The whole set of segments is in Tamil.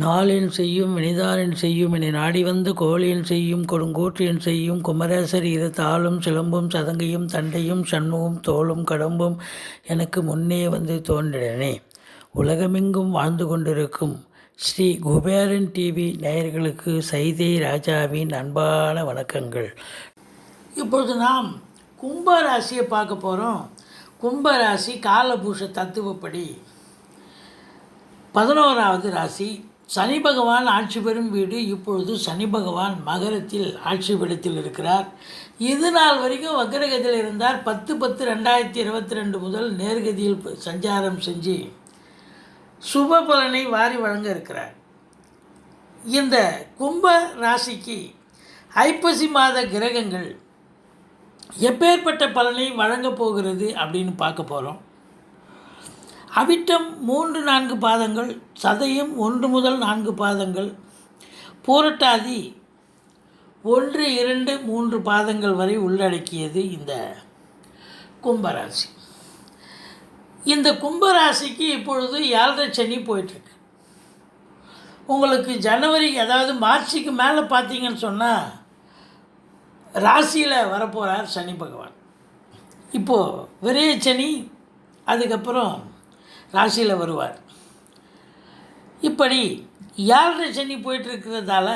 நாளென் செய்யும் வினிதானென் செய்யும் என நாடி வந்து கோளென் செய்யும் கொடுங்கூற்றியன் செய்யும் குமரேசர் இரு தாளும் சிலம்பும் சதங்கையும் தண்டையும் சண்முகம் தோளும் கடம்பும் எனக்கு முன்னே வந்து தோன்றினே. உலகமெங்கும் வாழ்ந்து கொண்டிருக்கும் ஸ்ரீ குபேரன் டிவி நேயர்களுக்கு சைதை ராஜாவின் அன்பான வணக்கங்கள். இப்பொழுது நாம் கும்பராசியை பார்க்க போகிறோம். கும்பராசி காலபூஷ தத்துவப்படி 11வது ராசி. சனி பகவான் ஆட்சி பெறும் வீடு. இப்பொழுது சனி பகவான் மகரத்தில் ஆட்சி பீடத்தில் இருக்கிறார். இது நாள் வரைக்கும் வக்ரகதியில் இருந்தார். 10/10/2022 முதல் நேர்கதியில் சஞ்சாரம் செஞ்சு சுப பலனை வாரி வழங்க இருக்கிறார். இந்த கும்ப ராசிக்கு ஐப்பசி மாத கிரகங்கள் எப்பேற்பட்ட பலனை வழங்கப் போகிறது அப்படின்னு பார்க்க போகிறோம். அவிட்டம் 3-4 பாதங்கள், சதயம் 1 முதல் 4 பாதங்கள், பூரட்டாதி 1-2-3 பாதங்கள் வரை உள்ளடக்கியது இந்த கும்பராசி. இந்த கும்பராசிக்கு இப்பொழுது 7.5 சனி போயிட்டுருக்கு. உங்களுக்கு ஜனவரி, அதாவது மார்ச்சுக்கு மேலே பார்த்தீங்கன்னு சொன்னால் ராசியில் வரப்போகிறார் சனி பகவான். இப்போது விரைய சனி, அதுக்கப்புறம் ராசியில் வருவார். இப்படி 7.5 சனி போயிட்டுருக்கிறதால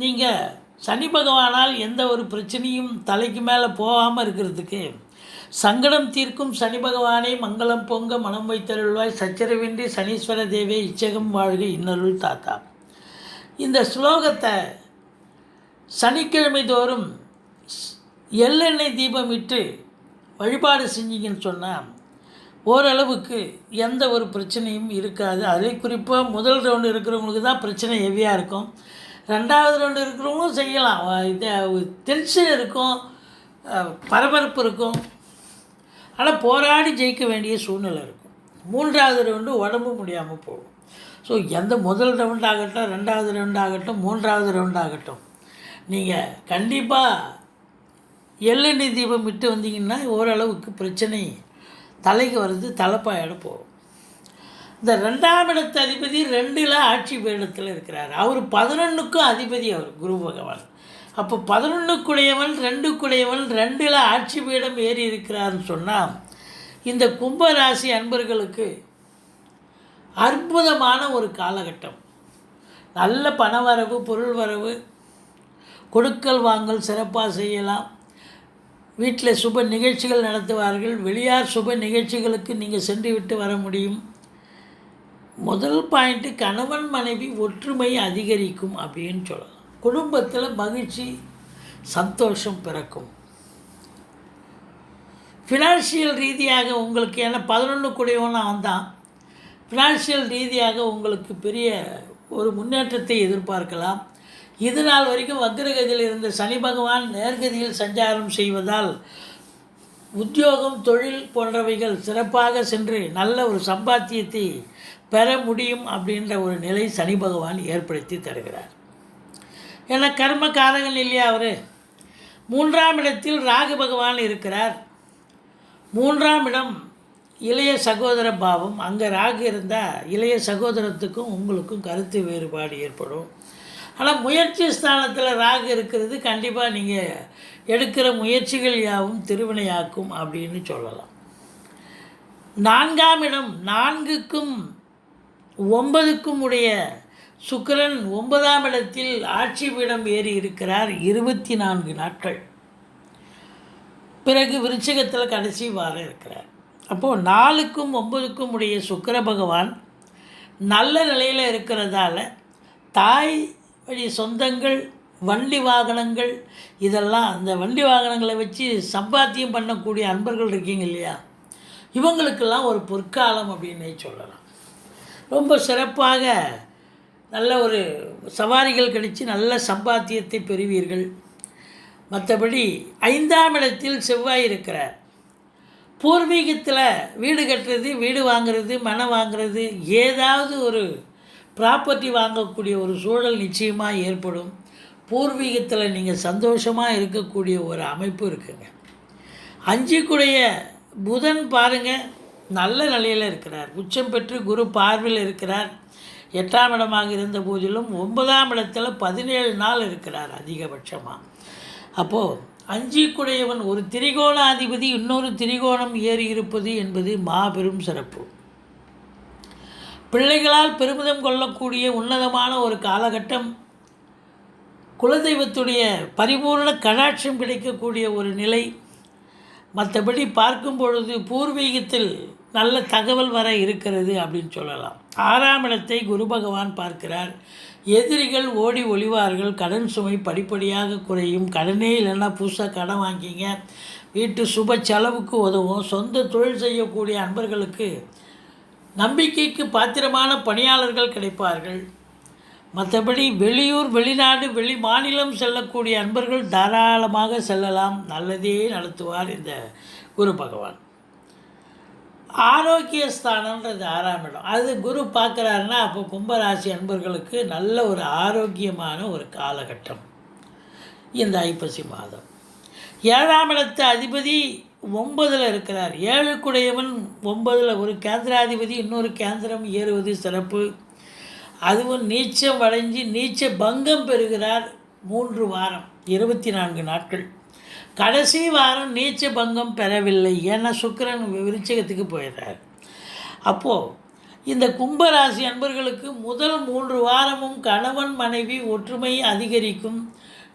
நீங்கள் சனி பகவானால் எந்த ஒரு பிரச்சனையும் தலைக்கு மேலே போகாமல் இருக்கிறதுக்கு சங்கடம் தீர்க்கும் சனி பகவானை மங்களம் பொங்க மனம் வைத்தருள்வாய் சச்சரவின்றி சனீஸ்வர தேவே இச்சகம் வாழ்க இன்னருள் தாத்தா. இந்த ஸ்லோகத்தை சனிக்கிழமை தோறும் எள்ளெண்ணெய் தீபம் இட்டு வழிபாடு செஞ்சீங்கன்னு சொன்னால் ஓரளவுக்கு எந்த ஒரு பிரச்சனையும் இருக்காது. அதே குறிப்பாக முதல் ரவுண்டு இருக்கிறவங்களுக்கு தான் பிரச்சனை ஹெவியாக இருக்கும். 2வது ரவுண்டு இருக்கிறவங்களும் செய்யலாம். டென்ஷன் இருக்கும், பரபரப்பு இருக்கும், ஆனால் போராடி ஜெயிக்க வேண்டிய சூழ்நிலை இருக்கும். 3வது ரவுண்டு உடம்பு முடியாமல் போகும். ஸோ எந்த முதல் ரவுண்ட் ஆகட்டும், 2வது ரவுண்ட் ஆகட்டும், 3வது ரவுண்ட் ஆகட்டும், நீங்கள் கண்டிப்பாக எள்ளெண்ணெய் தீபம் விட்டு வந்தீங்கன்னா ஓரளவுக்கு பிரச்சனை தலைக்கு வருது, தலைப்பாயிட போகும். இந்த 2ஆம் இடத்து அதிபதி 2ல் ஆட்சி பீடத்தில் இருக்கிறார். அவர் 11க்கும் அதிபதி, அவர் குரு பகவான். அப்போ 11க்குடையவன் 2க்குடையவன் 2ல் ஆட்சி பீடம் ஏறி இருக்கிறார்னு சொன்னால் இந்த கும்பராசி அன்பர்களுக்கு அற்புதமான ஒரு காலகட்டம். நல்ல பண வரவு, பொருள் வரவு, கொடுக்கல் வாங்கல் சிறப்பாக செய்யலாம். வீட்டில் சுப நிகழ்ச்சிகள் நடத்துவார்கள். வெளியார் சுப நிகழ்ச்சிகளுக்கு நீங்கள் சென்று விட்டு வர முடியும். முதல் பாயிண்ட்டு, கணவன் மனைவி ஒற்றுமை அதிகரிக்கும் அப்படின்னு சொல்லலாம். குடும்பத்தில் மகிழ்ச்சி சந்தோஷம் பிறக்கும். ஃபினான்ஷியல் ரீதியாக உங்களுக்கு, ஏன்னா 11 வந்தான், ஃபினான்ஷியல் ரீதியாக உங்களுக்கு பெரிய ஒரு முன்னேற்றத்தை எதிர்பார்க்கலாம். இது நாள் வரைக்கும் வக்ரகதியில் இருந்த சனி பகவான் நேர்கதியில் சஞ்சாரம் செய்வதால் உத்தியோகம், தொழில் போன்றவைகள் சிறப்பாக சென்று நல்ல ஒரு சம்பாத்தியத்தை பெற முடியும் அப்படின்ற ஒரு நிலை சனி பகவான் ஏற்படுத்தி தருகிறார். ஏன்னா கர்மகாரகன் இல்லையா அவர். 3ஆம் இடத்தில் ராகு பகவான் இருக்கிறார். 3ஆம் இடம் இளைய சகோதர பாவம். அங்கே ராகு இருந்தால் இளைய சகோதரத்துக்கும் உங்களுக்கும் கருத்து வேறுபாடு ஏற்படும். ஆனால் முயற்சி ஸ்தானத்தில் ராகு இருக்கிறது கண்டிப்பாக நீங்கள் எடுக்கிற முயற்சிகள் யாவும் திருவினையாக்கும் அப்படின்னு சொல்லலாம். 4ஆம் இடம் 4க்கும் 9க்கும் உடைய சுக்கிரன் 9ஆம் இடத்தில் ஆட்சி பீடம் ஏறி இருக்கிறார் 24 நாட்கள். பிறகு விருச்சிகத்தில் கடைசி வாரம் இருக்கிறார். அப்போது 4க்கும் 9க்கும் உடைய சுக்கிர பகவான் நல்ல நிலையில் இருக்கிறதால தாய் வழி சொந்தங்கள், வண்டி வாகனங்கள், இதெல்லாம் அந்த வண்டி வாகனங்களை வச்சு சம்பாத்தியம் பண்ணக்கூடிய அன்பர்கள் இருக்கீங்க இல்லையா, இவங்களுக்கெல்லாம் ஒரு பொற்காலம் அப்படின்னே சொல்லலாம். ரொம்ப சிறப்பாக நல்ல ஒரு சவாரிகள் கிடைச்சி நல்ல சம்பாத்தியத்தை பெறுவீர்கள். மற்றபடி 5ஆம் இடத்தில் செவ்வாய் இருக்கிறார். பூர்வீகத்தில் வீடு கட்டுறது, வீடு வாங்கிறது, மனம் வாங்கிறது, ஏதாவது ஒரு ப்ராப்பர்ட்டி வாங்கக்கூடிய ஒரு சூழல் நிச்சயமாக ஏற்படும். பூர்வீகத்தில் நீங்கள் சந்தோஷமாக இருக்கக்கூடிய ஒரு அமைப்பு இருக்குங்க. 5 புதன் பாருங்கள் நல்ல நிலையில் இருக்கிறார். உச்சம் பெற்று குரு பார்வையில் இருக்கிறார். 8ஆம் இடமாக இருந்த போதிலும் 9ஆம் இடத்துல 17 நாள் இருக்கிறார் அதிகபட்சமாக. அப்போது 5 ஒரு திரிகோணாதிபதி இன்னொரு திரிகோணம் ஏறி இருப்பது என்பது மாபெரும் சிறப்பு. பிள்ளைகளால் பெருமிதம் கொள்ளக்கூடிய உன்னதமான ஒரு காலகட்டம். குலதெய்வத்துடைய பரிபூர்ண கடாட்சம் கிடைக்கக்கூடிய ஒரு நிலை. மற்றபடி பார்க்கும் பொழுது பூர்வீகத்தில் நல்ல தகவல் வர இருக்கிறது அப்படின்னு சொல்லலாம். 6ஆம் இடத்தை குரு பகவான் பார்க்கிறார். எதிரிகள் ஓடி ஒளிவார்கள். கடன் சுமை படிப்படியாக குறையும். கடனே இல்லைன்னா புதுசாக கடன் வாங்கிங்க. வீட்டு சுப செலவுக்கு உதவும். சொந்த தொழில் செய்யக்கூடிய அன்பர்களுக்கு நம்பிக்கைக்கு பாத்திரமான பணியாளர்கள் கிடைப்பார்கள். மற்றபடி வெளியூர் வெளிநாடு வெளி மாநிலம் செல்லக்கூடிய அன்பர்கள் தாராளமாக செல்லலாம். நல்லதே நடத்துவார் இந்த குரு பகவான். ஆரோக்கிய ஸ்தானன்றது 6ஆம் இடம். அது குரு பார்க்குறாருன்னா அப்போ கும்பராசி அன்பர்களுக்கு நல்ல ஒரு ஆரோக்கியமான ஒரு காலகட்டம் இந்த ஐப்பசி மாதம். 7ஆம் இடத்து அதிபதி 9ல் இருக்கிறார். 7 9ல் ஒரு கேந்திராதிபதி இன்னொரு கேந்திரம் ஏறுவது சிறப்பு. அதுவும் நீச்சம் அடைஞ்சு நீச்ச பங்கம் பெறுகிறார். 3 வாரம் 24 நாட்கள். கடைசி வாரம் நீச்ச பங்கம் பெறவில்லை. ஏன்னா சுக்கிரன் விருச்சிகத்துக்கு போயிடுறார். அப்போது இந்த கும்பராசி அன்பர்களுக்கு முதல் 3 வாரமும் கணவன் மனைவி ஒற்றுமை அதிகரிக்கும்.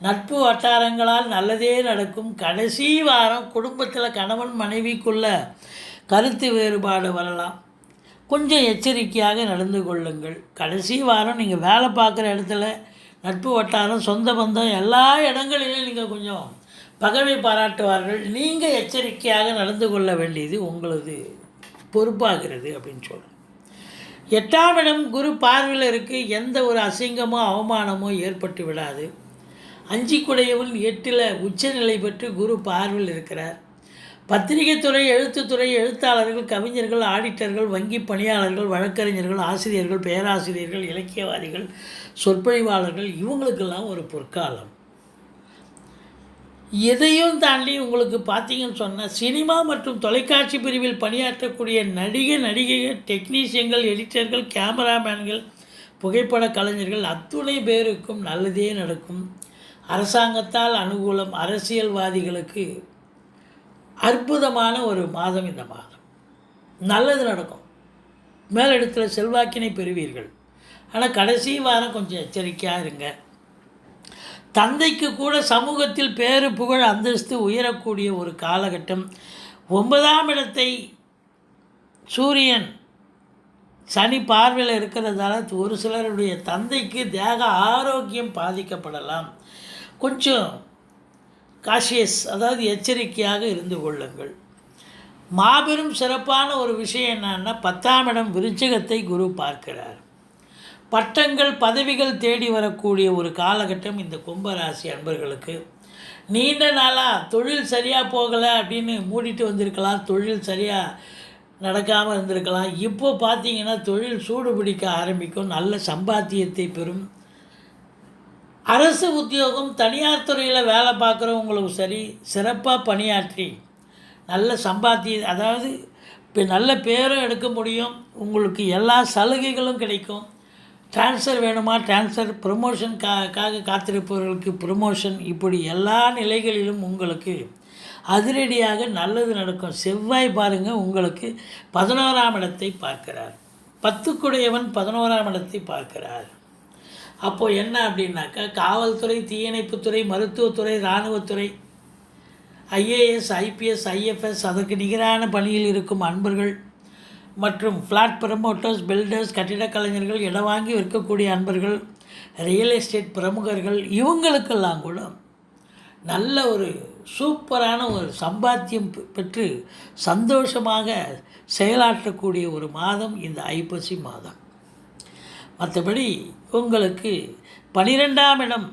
நட்பு வட்டாரங்களால் நல்லதே நடக்கும். கடைசி வாரம் குடும்பத்தில் கணவன் மனைவிக்குள்ள கருத்து வேறுபாடு வரலாம். கொஞ்சம் எச்சரிக்கையாக நடந்து கொள்ளுங்கள். கடைசி வாரம் நீங்கள் வேலை பார்க்குற இடத்துல நட்பு வட்டாரம் சொந்த பந்தம் எல்லா இடங்களிலும் நீங்கள் கொஞ்சம் பகைமை பாராட்டுவார்கள். நீங்கள் எச்சரிக்கையாக நடந்து கொள்ள வேண்டியது உங்களது பொறுப்பாகிறது அப்படின்னு சொல்கிறேன். 8ஆம் இடம் குரு பார்வையில் இருக்குது. எந்த ஒரு அசிங்கமோ அவமானமோ ஏற்பட்டு விடாது. 5 8ல் உச்சநிலை பெற்று குரு பார்வையில் இருக்கிறார். பத்திரிகை துறை, எழுத்துத்துறை, எழுத்தாளர்கள், கவிஞர்கள், ஆடிட்டர்கள், வங்கி பணியாளர்கள், வழக்கறிஞர்கள், ஆசிரியர்கள், பேராசிரியர்கள், இலக்கியவாதிகள், சொற்பொழிவாளர்கள் இவங்களுக்கெல்லாம் ஒரு பொற்காலம். எதையும் தாண்டி உங்களுக்கு பார்த்தீங்கன்னு சொன்னால் சினிமா மற்றும் தொலைக்காட்சி பிரிவில் பணியாற்றக்கூடிய நடிகைகள், டெக்னீஷியன்கள், எடிட்டர்கள், கேமராமேன்கள், புகைப்பட கலைஞர்கள் அத்துணை பேருக்கும் நல்லதே நடக்கும். அரசாங்கத்தால் அனுகூலம். அரசியல்வாதிகளுக்கு அற்புதமான ஒரு மாதம் இந்த மாதம். நல்லது நடக்கும். மேலிடத்தில் செல்வாக்கினை பெறுவீர்கள். ஆனால் கடைசி வாரம் கொஞ்சம் எச்சரிக்கையாக இருங்க. தந்தைக்கு கூட சமூகத்தில் பேரு புகழ் அந்தஸ்து உயரக்கூடிய ஒரு காலகட்டம். 9ஆம் இடத்தை சூரியன் சனி பார்வையில் இருக்கிறதால ஒரு சிலருடைய தந்தைக்கு தேக ஆரோக்கியம் பாதிக்கப்படலாம். கொஞ்சம் காஷியஸ், அதாவது எச்சரிக்கையாக இருந்து கொள்ளுங்கள். மாபெரும் சிறப்பான ஒரு விஷயம் என்னன்னா 10ஆம் இடம் விருச்சிகத்தை குரு பார்க்கிறார். பட்டங்கள் பதவிகள் தேடி வரக்கூடிய ஒரு காலகட்டம் இந்த கும்பராசி அன்பர்களுக்கு. நீண்ட நாளாக தொழில் சரியாக போகலை அப்படின்னு மூடிட்டு வந்திருக்கலாம். தொழில் சரியாக நடக்காமல் இருந்திருக்கலாம். இப்போ பார்த்தீங்கன்னா தொழில் சூடு பிடிக்க ஆரம்பிக்கும். நல்ல சம்பாத்தியத்தை பெறும். அரசு உத்தியோகம், தனியார் துறையில் வேலை பார்க்குறவங்களுக்கு சரி, சிறப்பாக பணியாற்றி நல்ல அதாவது இப்போ நல்ல பேரும் எடுக்க முடியும். உங்களுக்கு எல்லா சலுகைகளும் கிடைக்கும். ட்ரான்ஸ்ஃபர் வேணுமா ட்ரான்ஸ்ஃபர், ப்ரொமோஷனுக்காக காத்திருப்பவர்களுக்கு ப்ரொமோஷன், இப்படி எல்லா நிலைகளிலும் உங்களுக்கு அதிரடியாக நல்லது நடக்கும். செவ்வாய் பாருங்கள் உங்களுக்கு 11ஆம் இடத்தை பார்க்கிறார். 10 11ஆம் இடத்தை பார்க்கிறார். அப்போது என்ன அப்படின்னாக்கா காவல்துறை, தீயணைப்புத்துறை, மருத்துவத்துறை, இராணுவத்துறை, ஐஏஎஸ், ஐபிஎஸ், ஐஎஃப்எஸ் அதற்கு நிகரான பணியில் இருக்கும் அன்பர்கள் மற்றும் ஃப்ளாட் ப்ரமோட்டர்ஸ், பில்டர்ஸ், கட்டிடக் கலைஞர்கள், இடம் வாங்கி விற்கக்கூடிய அன்பர்கள், ரியல் எஸ்டேட் பிரமுகர்கள் இவங்களுக்கெல்லாம் கூட நல்ல ஒரு சூப்பரான ஒரு சம்பாத்தியம் பெற்று சந்தோஷமாக செயலாற்றக்கூடிய ஒரு மாதம் இந்த ஐப்பசி மாதம். மற்றபடி உங்களுக்கு 12ஆம் இடம்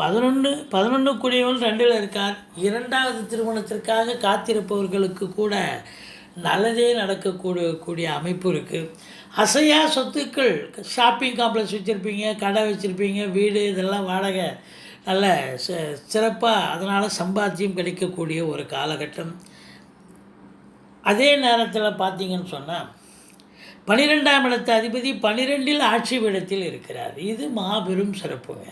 11 கூடியவன் 2ல் இருக்கார். 2வது திருமணத்திற்காக காத்திருப்பவர்களுக்கு கூட நல்லதே நடக்கக்கூடிய அமைப்பு இருக்குது. அசையா சொத்துக்கள், ஷாப்பிங் காம்ப்ளெக்ஸ் வச்சுருப்பீங்க, கடை வச்சுருப்பீங்க, வீடு இதெல்லாம் வாடகை நல்ல சிறப்பாக அதனால் சம்பாத்தியம் கிடைக்கக்கூடிய ஒரு காலகட்டம். அதே நேரத்தில் பார்த்தீங்கன்னு சொன்னால் 12ஆம் இடத்து அதிபதி 12இல் ஆட்சி பீடத்தில் இருக்கிறார். இது மாபெரும் சிறப்புங்க.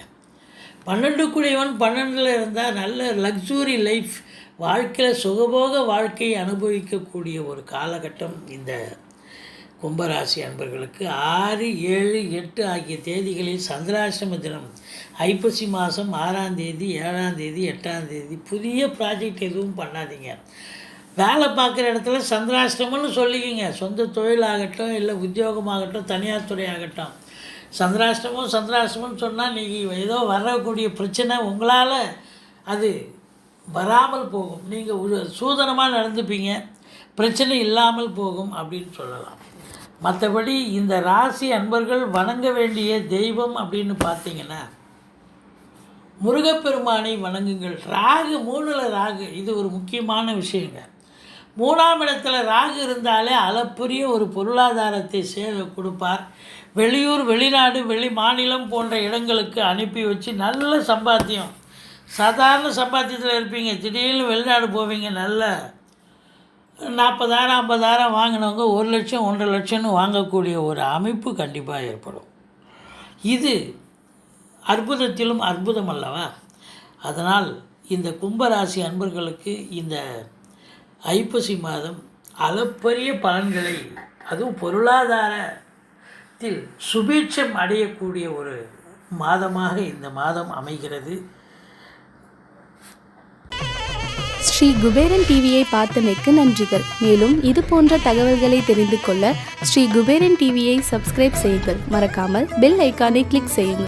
12 கூடியவன் 12இல் இருந்தால் நல்ல லக்ஸுரி லைஃப், வாழ்க்கையில் சுகபோக வாழ்க்கையை அனுபவிக்கக்கூடிய ஒரு காலகட்டம் இந்த கும்பராசி அன்பர்களுக்கு. 6, 7, 8 ஆகிய தேதிகளில் சந்திராஷ்டம தினம். ஐப்பசி மாதம் 6ஆம் தேதி, 7ஆம் தேதி, 8ஆம் தேதி. புதிய ப்ராஜெக்ட் எதுவும் பண்ணாதீங்க. வேலை பார்க்குற இடத்துல சந்திராஷ்டமம்னு சொல்லிக்கிங்க. சொந்த தொழிலாகட்டும், இல்லை உத்தியோகமாகட்டும், தனியார் துறையாகட்டும். சந்திராஷ்டமம்னு சொன்னால் நீங்கள் ஏதோ வரக்கூடிய பிரச்சனை உங்களால் அது வராமல் போகும். நீங்கள் சூதனமாக நடந்துப்பீங்க, பிரச்சனை இல்லாமல் போகும் அப்படின்னு சொல்லலாம். மற்றபடி இந்த ராசி அன்பர்கள் வணங்க வேண்டிய தெய்வம் அப்படின்னு பார்த்தீங்கன்னா முருகப்பெருமானை வணங்குங்கள். ராகு 3ல் ராகு, இது ஒரு முக்கியமான விஷயங்க. 3ஆம் இடத்துல ராகு இருந்தாலே அளப்பரிய ஒரு பொருளாதாரத்தை கொடுப்பார். வெளியூர், வெளிநாடு, வெளி மாநிலம் போன்ற இடங்களுக்கு அனுப்பி வச்சு நல்ல சம்பாத்தியம், சாதாரண சம்பாத்தியத்தில் இருப்பீங்க. திடீர்னு வெளிநாடு போவீங்க. நல்ல 40,000 50,000 வாங்கினவங்க 1 லட்சம் 1.5 லட்சம்னு வாங்கக்கூடிய ஒரு அமைப்பு கண்டிப்பாக ஏற்படும். இது அற்புதத்திலும் அற்புதம் அல்லவா? அதனால் இந்த கும்பராசி அன்பர்களுக்கு இந்த ஐப்பசி மாதம் அளப்பரிய பலன்களை, அதுவும் பொருளாதாரத்தில் சுபீட்சம் அடையக்கூடிய ஒரு மாதமாக இந்த மாதம் அமைகிறது. ஸ்ரீ குபேரன் டிவியை பார்த்தமைக்கு நன்றிகள். மேலும் இது போன்ற தகவல்களை தெரிந்து கொள்ள ஸ்ரீ குபேரன் டிவியை சப்ஸ்கிரைப் செய்யுங்கள். மறக்காமல் பெல் ஐக்கானை கிளிக் செய்யுங்கள்.